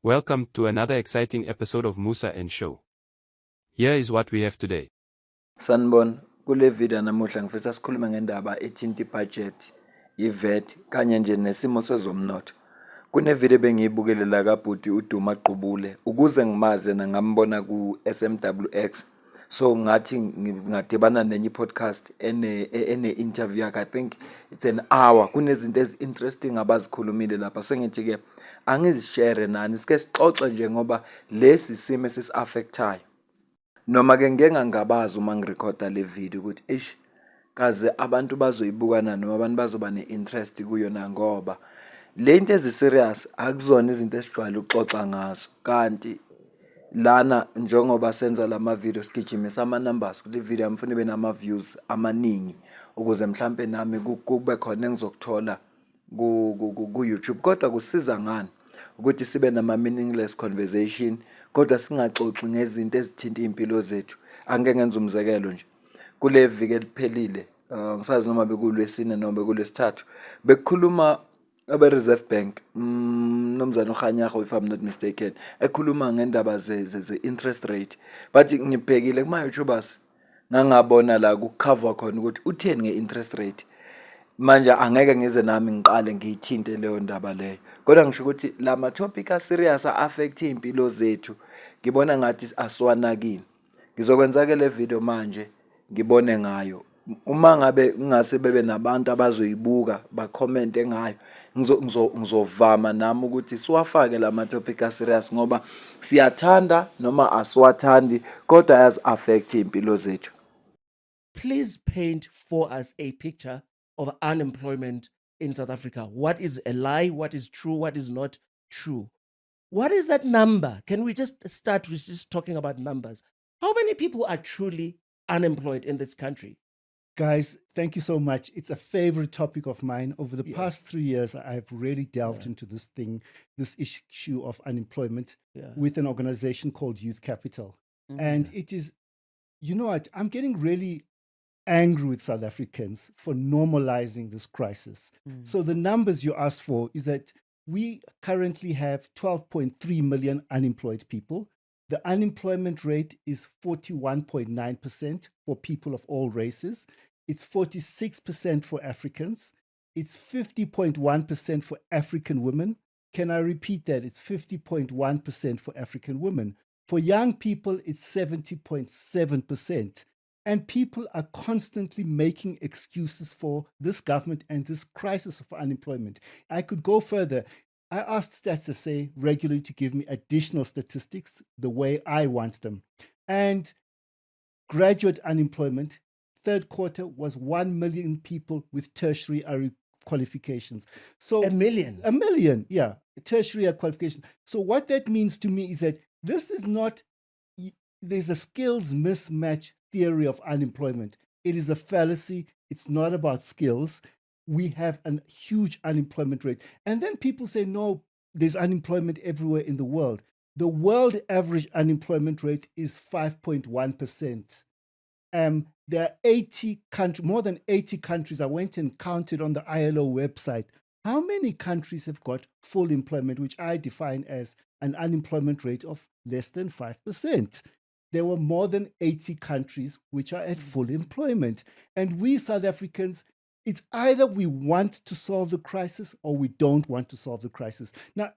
Welcome to another exciting episode of Musa and Show. Here is what we have today. Sanibona, kule video namuhla ngifisa sikhulume ngendaba ethinta ibudget, iVAT kanye nje nesimo sezomnotho. Kunevideo bengiyibukele la kaBhuti uDuma Qubule ukuze ngimaze ngambona ku SMWX. So ngathi ngadibana nenye podcast ene interview yakhe. I think it's an hour. Kunezinto interesting abazikhulumile lapha. Sengithi ke angizishare nani sike sixoxe nje ngoba lesi simo sisi-affectayo. Noma ke ngeke ngangabazi uma ngirekhoda le video ukuthi kaze abantu bazoyibuka noma abantu bazoba ne-interest kuyona ngoba le nto ezi-serious akuzona izinto esijwayele ukuxoxa ngazo. Kanti lana njengoba senza lama video sigijimisa ama-numbers kule video ngifuna ibe nama-views amaningi ukuze mhlampe nami kube khona engizokuthola ku-YouTube. Kodwa kusiza ngani ukuthi sibe nama-meaningless conversation kodwa singaxoxi ngezinto ezithinta iy'mpilo zethu. Angeke ngenze umzekelo nje. Kule viki eliphelile, ngisazi noma bekulwesine noma bekulwesithathu, bekukhuluma abe-Reserve Bank, Mnumzane uKhanyago if I'm not mistaken, ekhuluma ngendaba ze-interest rate. But ngibhekile kuma-YouTubers ngangabona la kukhava khona ukuthi utheni nge-interest rate. Manje angeke ngize nami ngiqale ngiyithinte leyo ndaba leyo. Kodwa ngisho ukuthi la ma-topic a-serious a-affect iy'mpilo zethu, ngibona ngathi asiwanakile. Ngizokwenza-ke le video manje ngibone ngayo. Uma ngabe ngase bebe nabantu abazoyibuka bakhomente ngayo, ngizovama nami ukuthi siwafake la ma-topic a-serious ngoba siyathanda noma asiwathandi kodwa ayasi-affect iy'mpilo zethu. Please paint for us a picture of unemployment in South Africa. What is a lie? What is true? What is not true? What is that number? Can we just start with just talking about numbers? How many people are truly unemployed in this country? Guys, thank you so much. It's a favorite topic of mine. Over the past 3 years, I've really delved into this issue of unemployment with an organization called Youth Capital. And it is, you know what, I'm getting really angry with South Africans for normalizing this crisis. So the numbers you asked for is that we currently have 12.3 million unemployed people. The unemployment rate is 41.9% for people of all races. It's 46% for Africans. It's 50.1% for African women. Can I repeat that? It's 50.1% for African women. For young people, it's 70.7%. And people are constantly making excuses for this government and this crisis of unemployment. I could go further. I asked Stats SA regularly to give me additional statistics the way I want them. And graduate unemployment, third quarter, was 1 million people with tertiary qualifications. So A million? A million, yeah, tertiary qualifications. So what that means to me is that this is not, there's a skills mismatch theory of unemployment. It is a fallacy. It's not about skills. We have a huge unemployment rate. And then people say, no, there's unemployment everywhere in the world. The world average unemployment rate is 5.1%. There are 80 countries, more than 80 countries. I went and counted on the ILO website. How many countries have got full employment, which I define as an unemployment rate of less than 5%? There were more than 80 countries which are at full employment. And we South Africans, it's either we want to solve the crisis or we don't want to solve the crisis. Now,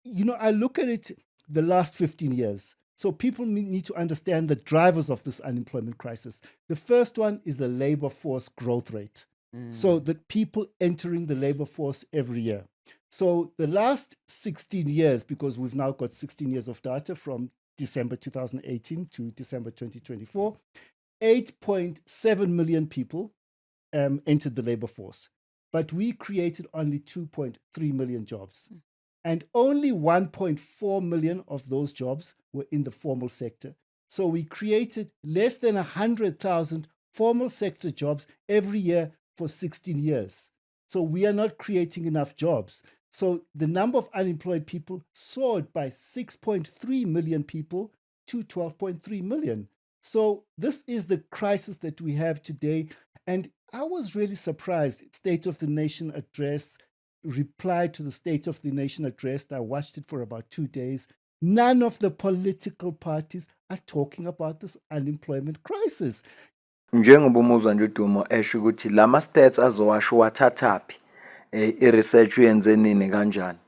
you know, I look at it the last 15 years. So people need to understand the drivers of this unemployment crisis. The first one is the labor force growth rate. So the people entering the labor force every year. So the last 16 years, because we've now got 16 years of data from December 2018 to December 2024, 8.7 million people entered the labor force, but we created only 2.3 million jobs. And only 1.4 million of those jobs were in the formal sector. So we created less than 100,000 formal sector jobs every year for 16 years. So we are not creating enough jobs. So the number of unemployed people soared by 6.3 million people to 12.3 million. So this is the crisis that we have today. And I was really surprised. State of the Nation address reply to the State of the Nation address. I watched it for about 2 days. None of the political parties are talking about this unemployment crisis. Njengoba umuzwa nje uDumo esho ukuthi lama stats azowasho wathathaphi i-research uyenze nini kanjani.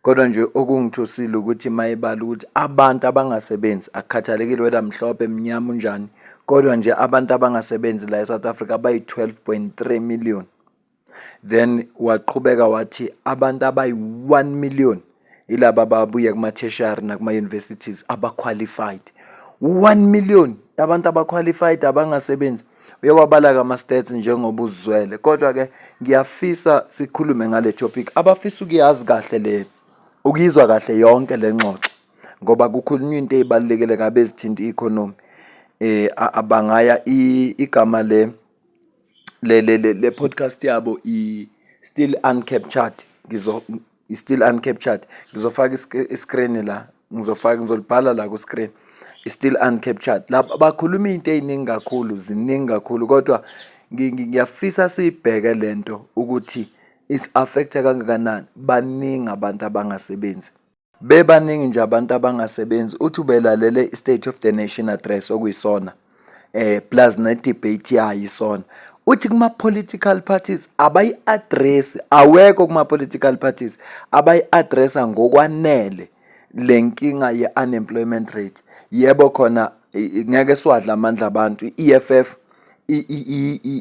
Kodwa nje okungithosile ukuthi mayibala ukuthi abantu abangasebenzi akukhathalekile whether mhlophe mnyama unjani, kodwa nje abantu abangasebenzi la eSouth Africa bayi 12.3 million. Then waqhubeka wathi abantu abayi 1 million ilaba ababuya kuma tertiary nakuma universities abaqualified. 1 million abantu abaqualified abangasebenzi. Uyawabala kama stats njengoba uzwele, kodwa ke ngiyafisa sikhulume ngale topic abafisa ukuyazi kahle le ukuyizwa kahle yonke lengxoxo ngoba kukhulunywa into ezibalekile kabe ezithinta economy. Abangaya igama le podcast yabo still uncaptured. Still uncaptured. Ngizofaka iscreen la, ngizolibhala la ku screen. Still uncaptured. La bakhuluma into eziningi kakhulu, ziningi kakhulu, kodwa ngiyafisa sibheke lento ukuthi is affect kangakanani. Baningi abantu abangasebenzi. Bebaningi nje abantu abangasebenzi. Uthi ubelalele State of the Nation address okuyisona plus ne debate yayisona. Uthi kuma political parties abayi address, awekho kuma political parties abayi addressa ngokwanele lenkinga ye unemployment rate. Yebo khona ngeke swadla amandla abantu. EFF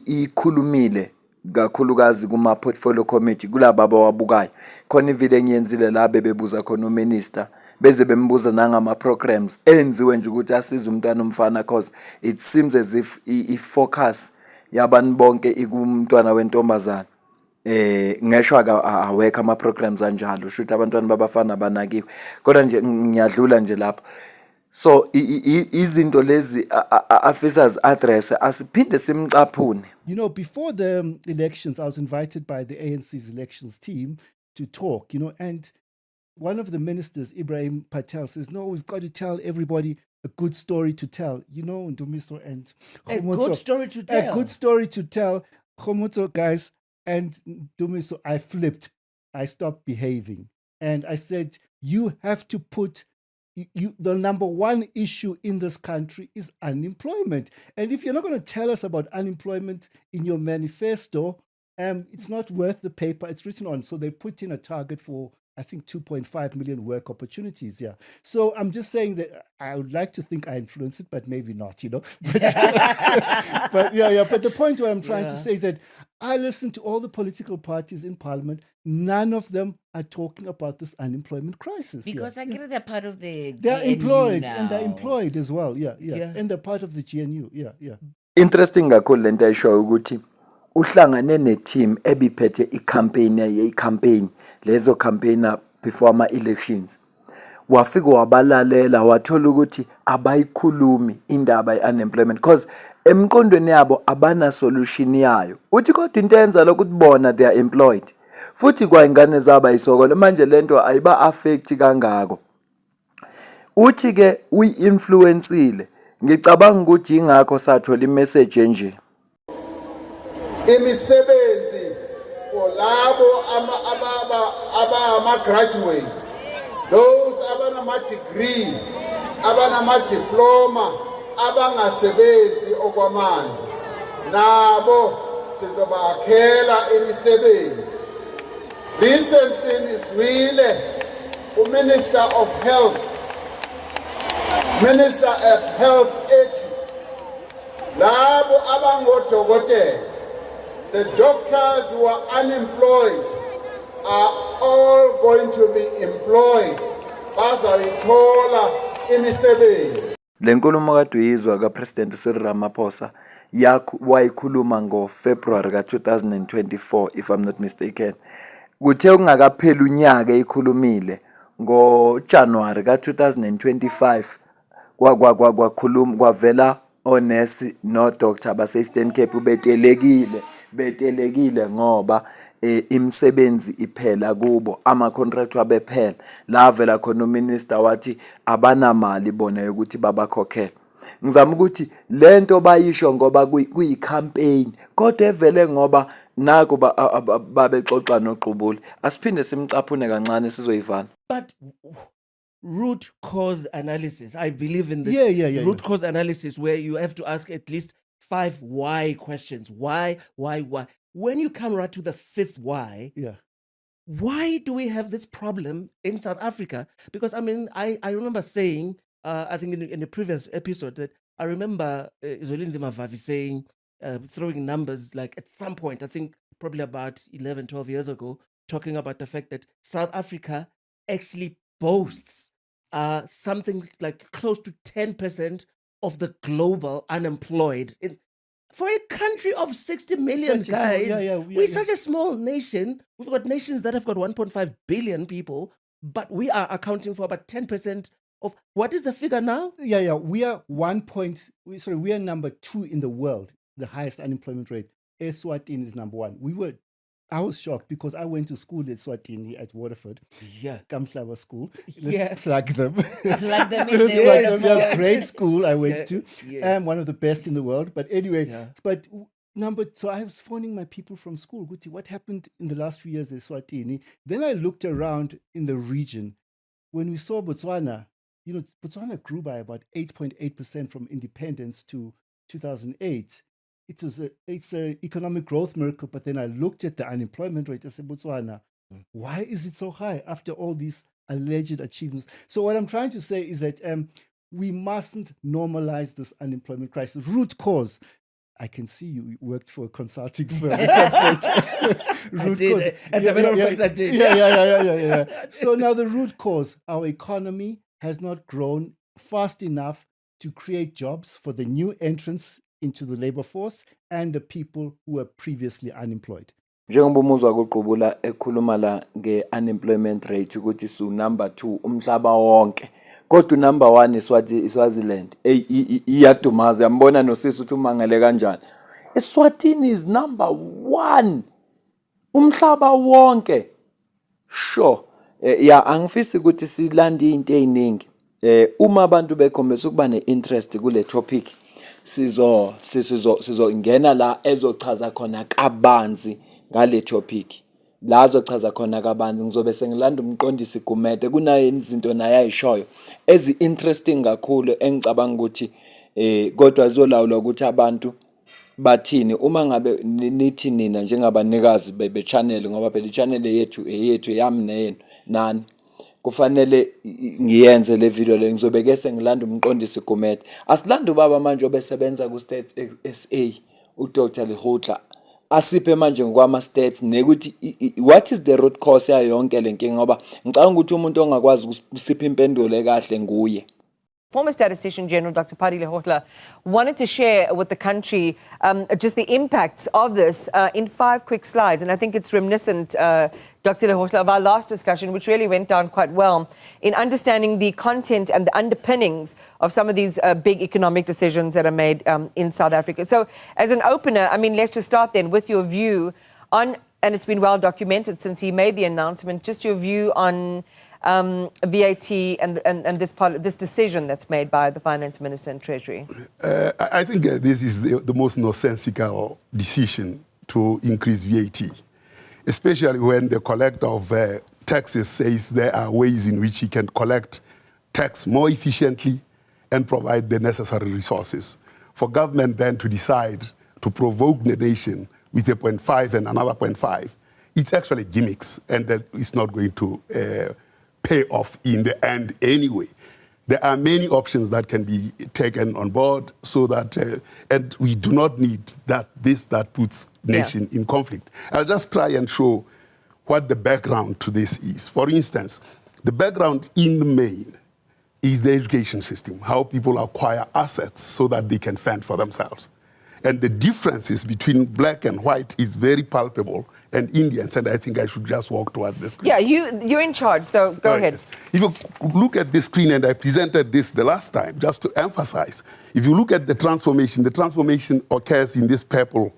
ikhulumile kakhulukazi kuma portfolio committee kulabo abawabukayo. Khona ivile engiyenzile la bebebuza khona uminister beze bembuza nangama programs enziwe nje ukuthi asize umntwana umfana, cause it seems as if i-focus yabantu bonke ikumntwana wentombazana. Ngisho awekho ama programs anjalo, shothi abantwana babafana banakiwe, kodwa nje ngiyadlula nje lapho. So izinto lezi officers address asiphinde simcaphune. You know, before the elections, I was invited by the ANC's elections team to talk, and one of the ministers, Ibrahim Patel, says, no, we've got to tell everybody a good story to tell. Ndumiso and A Khomotso, good story to tell. a good story to tell. Khomotso, guys, and Ndumiso, I flipped. I stopped behaving. And I said, you have to put the number one issue in this country is unemployment. And if you're not going to tell us about unemployment in your manifesto, it's not worth the paper it's written on. So they put in a target for, I think, 2.5 million work opportunities. Yeah. So I'm just saying that I would like to think I influence it, but maybe not, But, but the point what I'm trying to say is that I listen to all the political parties in parliament. None of them are talking about this unemployment crisis. Because I get they're part of the They're GNU employed now. and they're employed as well. Yeah. Yeah. And they're part of the GNU. Yeah. Interesting kakhulu lento ayisho ukuthi uhlangane neteam ebiphethe i-campaign lezo campaigner before ama elections. Wafika wabalalela wathola ukuthi abayikhulumi indaba ye-unemployment cause emqondweni yabo abana solution yayo. Uthi kodwa into yenza lokuthi bona they are employed. Futhi kwa ingane zabo ayisokole manje lento ayiba affect kangako. Uthi ke uyi-influenceile. Ngicabanga ukuthi ingakho sathola imessage enje. Imisebenzi for labo ama-graduates, those abanama-degree, abanama-diploma, abangasebenzi okwamanje, nabo sizobakhela imisebenzi. Recently nizwile uMinister of Health ethi labo abangodokotela, the doctors who are unemployed are all going to be employed. Bazayithola imisebenzi. Lenkulumo kade uyizwa kaPresident Cyril Ramaphosa wayikhuluma ngoFebruary ka-2024 if I'm not mistaken. Kuthe ungakapheli unyaka eyikhulumile ngoJanuary ka-2025 kwakhuluma kwavela onesi no doctor base Eastern Cape betelekile ngoba imisebenzi iphela kubo, ama contract wabephela. La vela khona uminister wathi abanamali bona ukuthi babakhokhela. Ngizama ukuthi lento bayisho ngoba kuyi campaign, kodwa evele ngoba naku babexoxa noqubule asiphinde simcaphune kancane sizoyivana. But root cause analysis, I believe in this Yeah. root cause analysis where you have to ask at least 5 why questions. Why? When you come right to the 5th why, Yeah. why do we have this problem in South Africa? Because I mean, I remember saying, I think in the previous episode, that I remember Zolinzi Mavavi saying, throwing numbers like at some point, I think probably about 11, 12 years ago, talking about the fact that South Africa actually boasts something like close to 10% of the global unemployed. For a country of 60 million Such a small- guys, we're yeah. such a small nation. We've got nations that have got 1.5 billion people, but we are accounting for about 10% of what is the figure now? Yeah. We are we are number 2 in the world, the highest unemployment rate. Eswatini is number 1. I was shocked because I went to school at Swatini at Waterford, Yeah. Kamhlaba School. Yeah. Let's plug them. Plug them in Let's there. plug them. Yeah, great school I went Yeah, to. yeah. One of the best in the world. But anyway, Yeah. so I was phoning my people from school. Guti, what happened in the last few years at Swatini? Then I looked around in the region. When we saw Botswana, Botswana grew by about 8.8% from independence to 2008. It's an economic growth miracle, but then I looked at the unemployment rate. I said, Botswana, why is it so high after all these alleged achievements? So what I'm trying to say is that we mustn't normalize this unemployment crisis. Root cause. I can see you worked for a consulting firm at some point. I did. As a matter of fact, I did. Yeah. So now the root cause, our economy has not grown fast enough to create jobs for the new entrants into the labor force and the people who were previously unemployed. Njengoba umuzwa kuqubula ekhuluma la nge-unemployment rate ukuthi su number 2 umhlaba wonke. Kodwa number 1 iSwaziland. Iyadumaza yambona nosisi ukuthi umangele kanjani. Eswatini is number 1 umhlaba wonke. Sure. Angifisi ukuthi silande into eziningi. Uma abantu bekhombisa ukuba ne-interest kule topic sizo ngena la ezochaza khona kabanzi ngale topic. La azochaza khona kabanzi ngizobe sengilanda umqondisi Gumede kunayo izinto naye ayishoyo ezi-interesting kakhulu engicabanga ukuthi kodwa zolawula ukuthi abantu bathini uma ngabe nithi nina njengabanikazi be-channel ngoba phela i-channel yethu yami neyenu nani kufanele ngiyenze le video le ngizobeke sengilanda umqondisi Gumede asilanda ubaba manje obesebenza ku State SA uDr Lehotla asiphe manje ngokwama stats nekuthi what is the root cause ya yonke lenkinga ngoba ngicabanga ukuthi umuntu ongakwazi ukusipha impendulo ekahle nguye. Former Statistician General Dr. Pali Lehotla wanted to share with the country just the impacts of this in 5 quick slides. And I think it's reminiscent, Dr. Lehotla, of our last discussion, which really went down quite well in understanding the content and the underpinnings of some of these big economic decisions that are made in South Africa. So as an opener, I mean, let's just start then with your view on, and it's been well documented since he made the announcement, just your view on VAT and this decision that's made by the Finance Minister and Treasury? I think this is the most nonsensical decision to increase VAT, especially when the collector of taxes says there are ways in which he can collect tax more efficiently and provide the necessary resources. For government then to decide to provoke the nation with a 0.5 and another 0.5, it's actually gimmicks, and that is not going to pay off in the end anyway. There are many options that can be taken on board so that, and we do not need that puts nation in conflict. I'll just try and show what the background to this is. For instance, the background in the main is the education system, how people acquire assets so that they can fend for themselves. And the differences between black and white is very palpable, and Indians, and I think I should just walk towards the screen. Yeah, you're in charge, so go ahead. Yes. If you look at the screen, and I presented this the last time, just to emphasize, if you look at the transformation occurs in this purple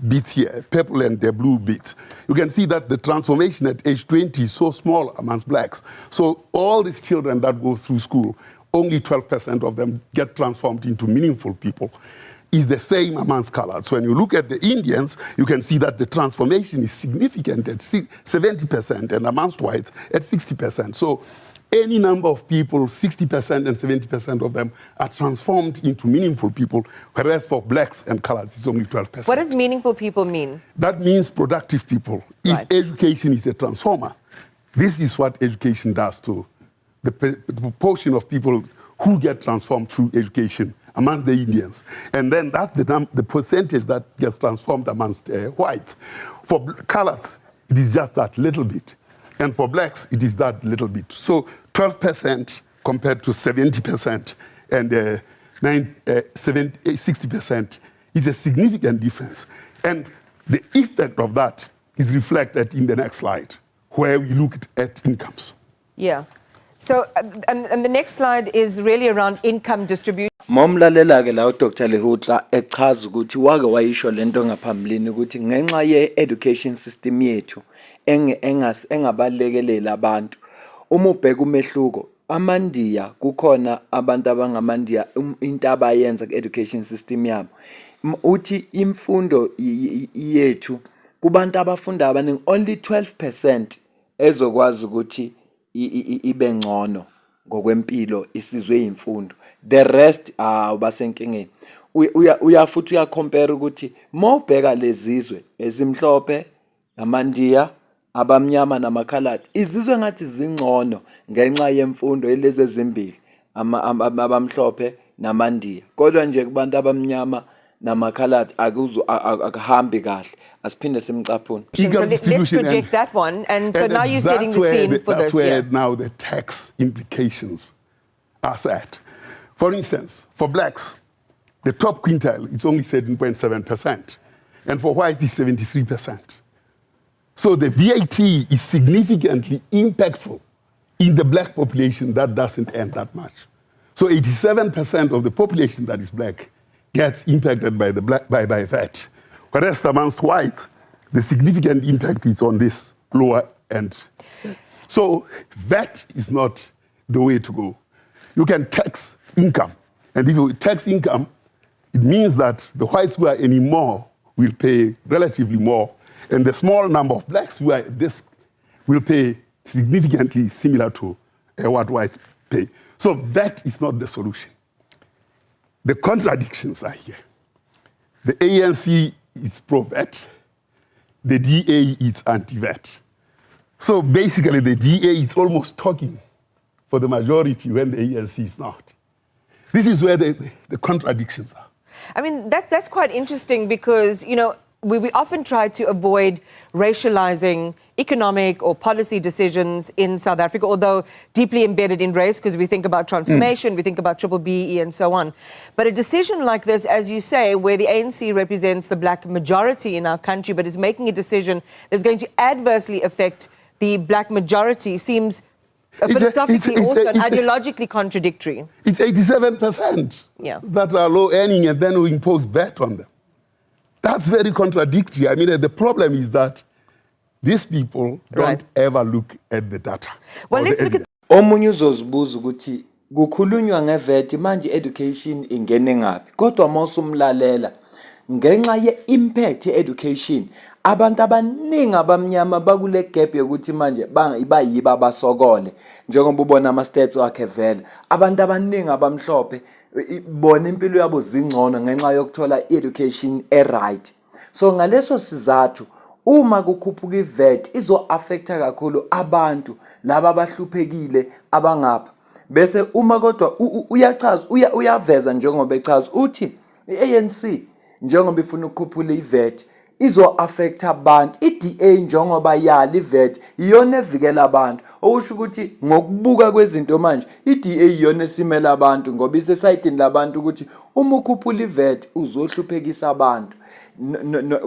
bits here, purple and the blue bits. You can see that the transformation at age 20 is so small amongst blacks. So all these children that go through school, only 12% of them get transformed into meaningful people. is the same amongst colors. When you look at the Indians, you can see that the transformation is significant at 70% and amongst whites at 60%. So any number of people, 60% and 70% of them are transformed into meaningful people, whereas for blacks and colors, it's only 12%. What does meaningful people mean? That means productive people. Right. If education is a transformer, this is what education does to the proportion of people who get transformed through education amongst the Indians. And then that's the percentage that gets transformed amongst whites. For colors, it is just that little bit. And for blacks, it is that little bit. So 12% compared to 70% and 60% is a significant difference. And the effect of that is reflected in the next slide, where we look at incomes. Yeah. So, and the next slide is really around income distribution. Momlalela-ke la uDr Lehutla echaza ukuthi wake wayisho lento ngaphambilini ukuthi ngenxa ye-education system yethu engabalekelela abantu uma ubheka umehluko amaNdiya kukhona abantu abangamaNdiya into abayenza ku-education system yabo uthi imfundo yethu kubantu abafunda abaningi only 12% ezokwazi ukuthi ibe ngcono ngokwempilo isizwe imfundo. The rest basenkingeni. Uyafuthi uyacompare ukuthi mawubheka lezizwe ezimhlophe amaNdiya abamnyama namakhaladi izizwe ngathi zingcono ngenxa yemfundo elezi ezimbili abamhlophe namaNdiya. Kodwa nje kubantu abamnyama namakhaladi akuhambi kahle. Asiphinde simcaphune. So let's project that one. And so now you're setting the scene for this. That's where now the tax implications are set. For instance, for blacks, the top quintile is only 13.7%. And for whites, it's 73%. So the VAT is significantly impactful in the black population that doesn't earn that much. So 87% of the population that is black gets impacted by by VAT. Whereas amongst whites, the significant impact is on this lower end. So VAT is not the way to go. You can tax income. And if you tax income, it means that the whites who are earning more will pay relatively more. And the small number of blacks who are this will pay significantly similar to what whites pay. So that is not the solution. The contradictions are here. The ANC is pro-VAT. The DA is anti-VAT. So basically, the DA is almost talking for the majority when the ANC is not. This is where the contradictions are. I mean, that's quite interesting because, you know, we often try to avoid racializing economic or policy decisions in South Africa, although deeply embedded in race, because we think about transformation, we think about Triple BE and so on. But a decision like this, as you say, where the ANC represents the black majority in our country, but is making a decision that's going to adversely affect the black majority, seems philosophically also and ideologically contradictory. It's 87% that are low earning, and then we impose VAT on them. That's very contradictory. I mean, the problem is that these people don't ever look at the data. Well, let's look at Omunye uzozibuza ukuthi kukhulunywa ngeVAT manje education ingene ngapi. Kodwa mawusumlalela ngenxa ye-impact ye-education abantu abaningi abamnyama bakule gap yokuthi manje bayiba abasokole njengoba ubona ama-stats wakhe vele abantu abaningi abamhlophe bona impilo yabo zingcono ngenxa yokuthola education right. So ngaleso sizathu uma kukhuphuka iVAT izo-affecta kakhulu abantu laba abahluphekile abangapha. Bese uma kodwa uyachaza uyaveza njengoba echaza uthi i-ANC njengoba ifuna ukukhuphula iVAT izo-affecta abantu. I-DA njengoba yali iVAT iyona evikela abantu. Okusho ukuthi ngokubuka kwezinto manje i-DA iyona esimela abantu ngoba isesayidini labantu ukuthi uma ukhuphula iVAT uzohluphekisa abantu.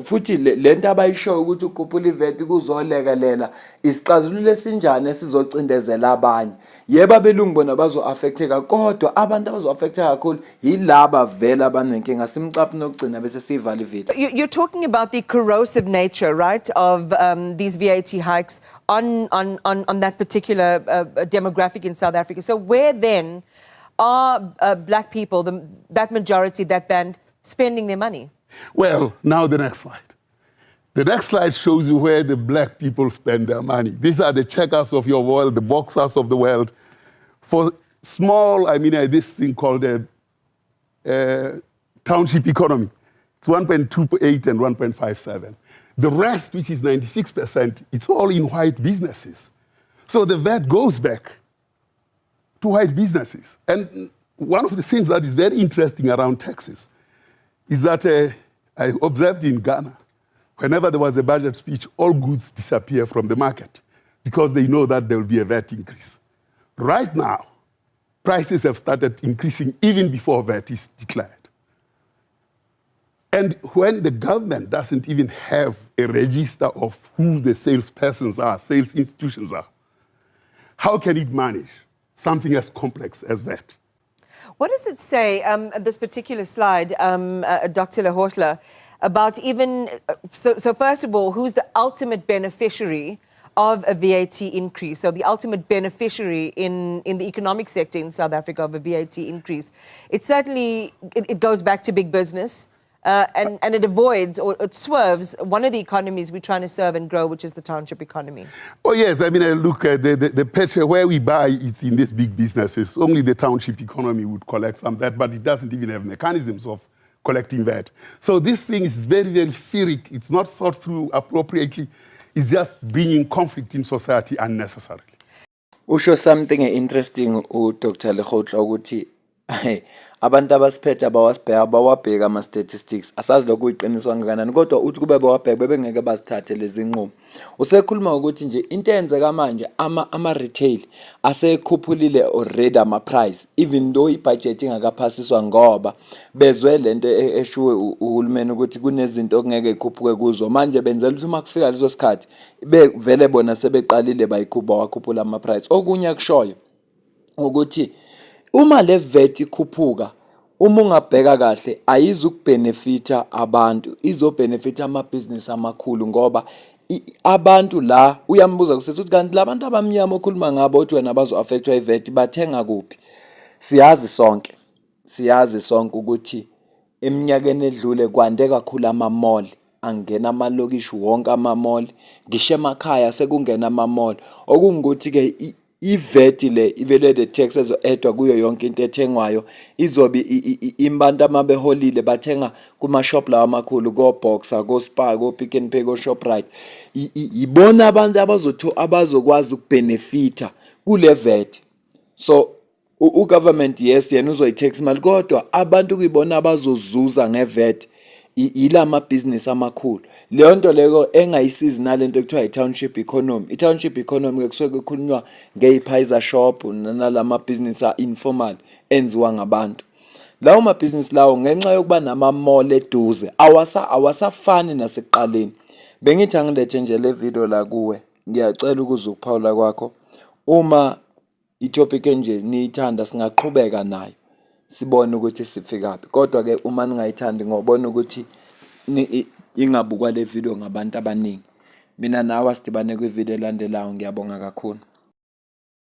Futhi lento abayisho ukuthi ukhuphula iVAT kuzolekelela isixazululo esinjani esizocindezela abanye. Yebo abelungu bona bazo-affecteka kodwa abantu abazo-affecteka kakhulu yilaba vele abanenkinga. Simcaphe nokugcina bese siyivala ivideo. You're talking about the corrosive nature, right, of these VAT hikes on that particular demographic in South Africa. So where then are black people, that majority, that band, spending their money? Well, now the next slide. The next slide shows you where the black people spend their money. These are the checkers of your world, the boxers of the world. For small, this thing called a township economy. It's 1.28 and 1.57. The rest, which is 96%, it's all in white businesses. So the VAT goes back to white businesses. And one of the things that is very interesting around taxes is that I observed in Ghana, whenever there was a budget speech, all goods disappear from the market because they know that there will be a VAT increase. Right now, prices have started increasing even before VAT is declared. And when the government doesn't even have a register of who the salespersons are, sales institutions are, how can it manage something as complex as that? What does it say, this particular slide, Dr. Lehohla, about even, so first of all, who's the ultimate beneficiary of a VAT increase? So the ultimate beneficiary in the economic sector in South Africa of a VAT increase. It certainly, it goes back to big business. And it avoids or it swerves one of the economies we're trying to serve and grow, which is the township economy. Oh, yes. Look, the petrol where we buy is in these big businesses. Only the township economy would collect some VAT, but it doesn't even have mechanisms of collecting VAT. So this thing is very, very theoretic. It's not thought through appropriately. It's just bringing conflict in society unnecessarily. Usho something interesting Dr. Lehohla ukuthi abantu abasiphethe abawabheka ama-statistics asazi lokhu kuyiqiniswa kangakanani kodwa uthi kube bawabheka bebengeke bazithathe lezi nqumo. Usekhuluma ukuthi nje into eyenzeka manje ama-retail asekhuphulile already ama-price even though i-budget ingakaphasiswa ngoba bezwe lento eshuwe uhulumeni ukuthi kunezinto okungeke ikhuphuke kuzo manje benzela ukuthi uma kufika leso sikhathi vele bona sebeqalile bakhuphula ama-price. Okunye akushoyo ukuthi uma le VAT ikhuphuka uma ungabheka kahle ayizukbenefita abantu izobenefita amabhizinisi amakhulu ngoba abantu la uyambuza kusethi kanti labantu abamnyama okhuluma ngabo othi wena bazo-affectwa i-VAT bathenga kuphi? Siyazi sonke ukuthi eminyakeni edlule kwande kakhulu ama-mall angena amalokishi wonke ama-mall ngisho emakhaya sekungena ama-mall okungukuthi-ke i-VAT le i-value tax ezo-edwa kuyo yonke into ethengwayo izobe imbantu amabeholile bathenga kuma-shop lawa amakhulu ko-Boxer, ko-Spar, ko-Pick n Pay, ko-Shoprite. Yibona abantu abazokwazi ukubenefita kule VAT. So u-government yes yena uzoyi-tax imali kodwa abantu kuyibona abazozuza nge-VAT ila amabhizinisi amakhulu. Leyo nto leyo engayisizi nalento ekuthiwa i-township economy. I-township economy kusuke kukhulunywa ngey'phayiza shop nalamabhizinisi a-informal enziwa ngabantu. Lawo mabhizinisi lawo ngenxa yokuba nama-mall eduze awasafani nasekuqaleni. Bengithi angilethe nje le video la kuwe ngiyacela ukuze ukuphawula kwakho uma i-topic enje niyithanda singaqhubeka nayo sibone ukuthi sifikaphi kodwa ke uma ningayithandi ngobona ukuthi ingabukwa le video ngabantu abaningi. Mina nawe asidibane kwi-video elandelayo ngiyabonga kakhulu.